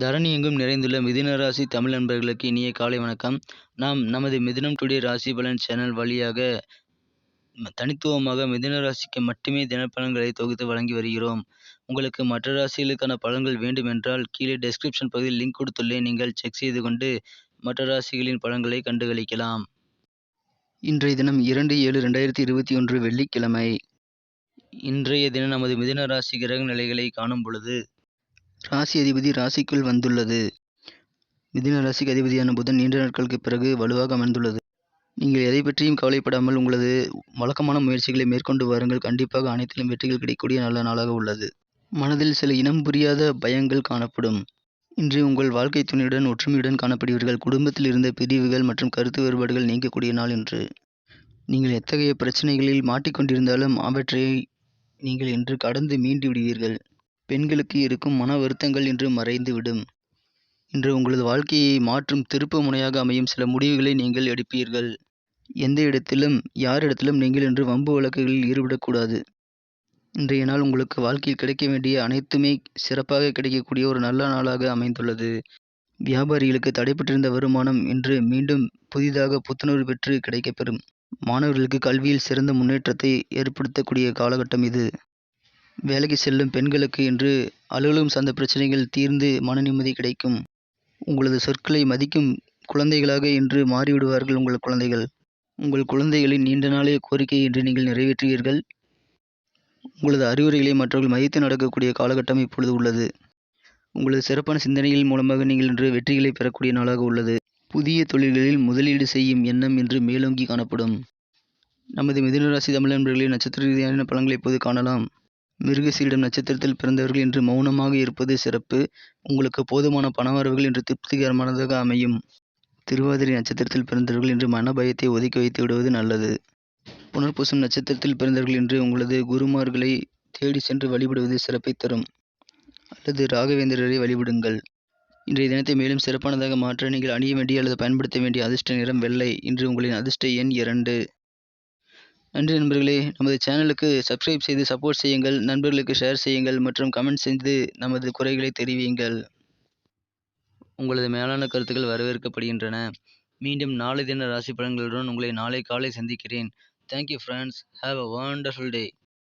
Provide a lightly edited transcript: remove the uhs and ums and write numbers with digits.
தரணி எங்கும் நிறைந்துள்ள மிதுன ராசி தமிழ் நண்பர்களுக்கு இனிய காலை வணக்கம். நாம் நமது மிதுனம் டுடே ராசி பலன் சேனல் வழியாக தனித்துவமாக மிதுன ராசிக்கு மட்டுமே தினப்பலன்களை தொகுத்து வழங்கி வருகிறோம். உங்களுக்கு மற்ற ராசிகளுக்கான பலன்கள் வேண்டும் என்றால் கீழே டெஸ்கிரிப்ஷன் பகுதியில் லிங்க் கொடுத்துள்ளேன். நீங்கள் செக் செய்து கொண்டு மற்ற ராசிகளின் பலன்களை கண்டுகளிக்கலாம். இன்றைய தினம் 2/7/2021 வெள்ளிக்கிழமை. இன்றைய தினம் நமது மிதுன ராசி கிரக நிலைகளை காணும் பொழுது ராசி அதிபதி ராசிக்குள் வந்துள்ளது. மிதுன ராசிக்கு அதிபதியான புதன் நீண்ட நாட்களுக்கு பிறகு வலுவாக அமர்ந்துள்ளது. நீங்கள் எதை பற்றியும் கவலைப்படாமல் உங்களது வழக்கமான முயற்சிகளை மேற்கொண்டு வாருங்கள். கண்டிப்பாக அனைத்திலும் வெற்றிகள் கிடைக்கக்கூடிய நல்ல நாளாக உள்ளது. மனதில் சில இனம் புரியாத பயங்கள் காணப்படும். இன்று உங்கள் வாழ்க்கை துணையுடன் ஒற்றுமையுடன் காணப்படுவீர்கள். குடும்பத்தில் இருந்த பிரிவுகள் மற்றும் கருத்து வேறுபாடுகள் நீங்கக்கூடிய நாள் இன்று. நீங்கள் எத்தகைய பிரச்சனைகளில் மாட்டிக்கொண்டிருந்தாலும் அவற்றை நீங்கள் இன்று கடந்து மீண்டு விடுவீர்கள். பெண்களுக்கு இருக்கும் மன வருத்தங்கள் இன்று மறைந்துவிடும். இன்று உங்களது வாழ்க்கையை மாற்றும் திருப்பு முனையாக அமையும் சில முடிவுகளை நீங்கள் எடுப்பீர்கள். எந்த இடத்திலும் யாரிடத்திலும் நீங்கள் இன்று வம்பு வழக்குகளில் ஈடுபடக்கூடாது. இன்றைய நாள் உங்களுக்கு வாழ்க்கையில் கிடைக்க வேண்டிய அனைத்துமே சிறப்பாக கிடைக்கக்கூடிய ஒரு நல்ல நாளாக அமைந்துள்ளது. வியாபாரிகளுக்கு தடைப்பட்டிருந்த வருமானம் இன்று மீண்டும் புதிதாக புத்துணர்வு பெற்று கிடைக்கப்பெறும். மாணவர்களுக்கு கல்வியில் சிறந்த முன்னேற்றத்தை ஏற்படுத்தக்கூடிய காலகட்டம் இது. வேலைக்கு செல்லும் பெண்களுக்கு இன்று அலுவலகம் சார்ந்த பிரச்சனைகள் தீர்ந்து மன நிம்மதி கிடைக்கும். உங்களது சொற்களை மதிக்கும் குழந்தைகளாக இன்று மாறிவிடுவார்கள் உங்கள் குழந்தைகள். உங்கள் குழந்தைகளின் நீண்ட நாளைய கோரிக்கையை இன்று நீங்கள் நிறைவேற்றுவீர்கள். உங்களது அறிவுரைகளை மற்றவர்கள் மதித்து நடக்கக்கூடிய காலகட்டம் இப்பொழுது உள்ளது. உங்களது சிறப்பான சிந்தனைகள் மூலமாக நீங்கள் இன்று வெற்றிகளை பெறக்கூடிய நாளாக உள்ளது. புதிய தொழில்களில் முதலீடு செய்யும் எண்ணம் இன்று மேலோங்கி காணப்படும். நமது மிதுன ராசி தமிழ் நண்பர்களின் நட்சத்திர ரீதியான பலன்களை இப்போது காணலாம். மிருகசீரிடம் நட்சத்திரத்தில் பிறந்தவர்கள் இன்று மௌனமாக இருப்பது சிறப்பு. உங்களுக்கு போதுமான பணவரவுகள் இன்று திருப்திகரமானதாக அமையும். திருவாதிரை நட்சத்திரத்தில் பிறந்தவர்கள் இன்று மன பயத்தை ஒதுக்கி வைத்து விடுவது நல்லது. புனர்பூசம் நட்சத்திரத்தில் பிறந்தவர்கள் இன்று உங்களது குருமார்களை தேடி சென்று வழிபடுவது சிறப்பை தரும். அல்லது ராகவேந்திரரை வழிபடுங்கள். இன்றைய தினத்தை மேலும் சிறப்பானதாக மாற்ற நீங்கள் அணிய வேண்டிய அல்லது பயன்படுத்த வேண்டிய அதிர்ஷ்ட நிறம் வெள்ளை. இன்று உங்களின் அதிர்ஷ்ட எண் 2. நன்றி நண்பர்களே. நமது சேனலுக்கு சப்ஸ்கிரைப் செய்து சப்போர்ட் செய்யுங்கள். நண்பர்களுக்கு ஷேர் செய்யுங்கள் மற்றும் கமெண்ட் செய்து நமது குறைகளை தெரிவியுங்கள். உங்களது மேலான கருத்துக்கள் வரவேற்கப்படுகின்றன. மீண்டும் நாளை தின ராசி பலன்களுடன் உங்களை நாளை காலை சந்திக்கிறேன். Thank you friends. Have a wonderful day.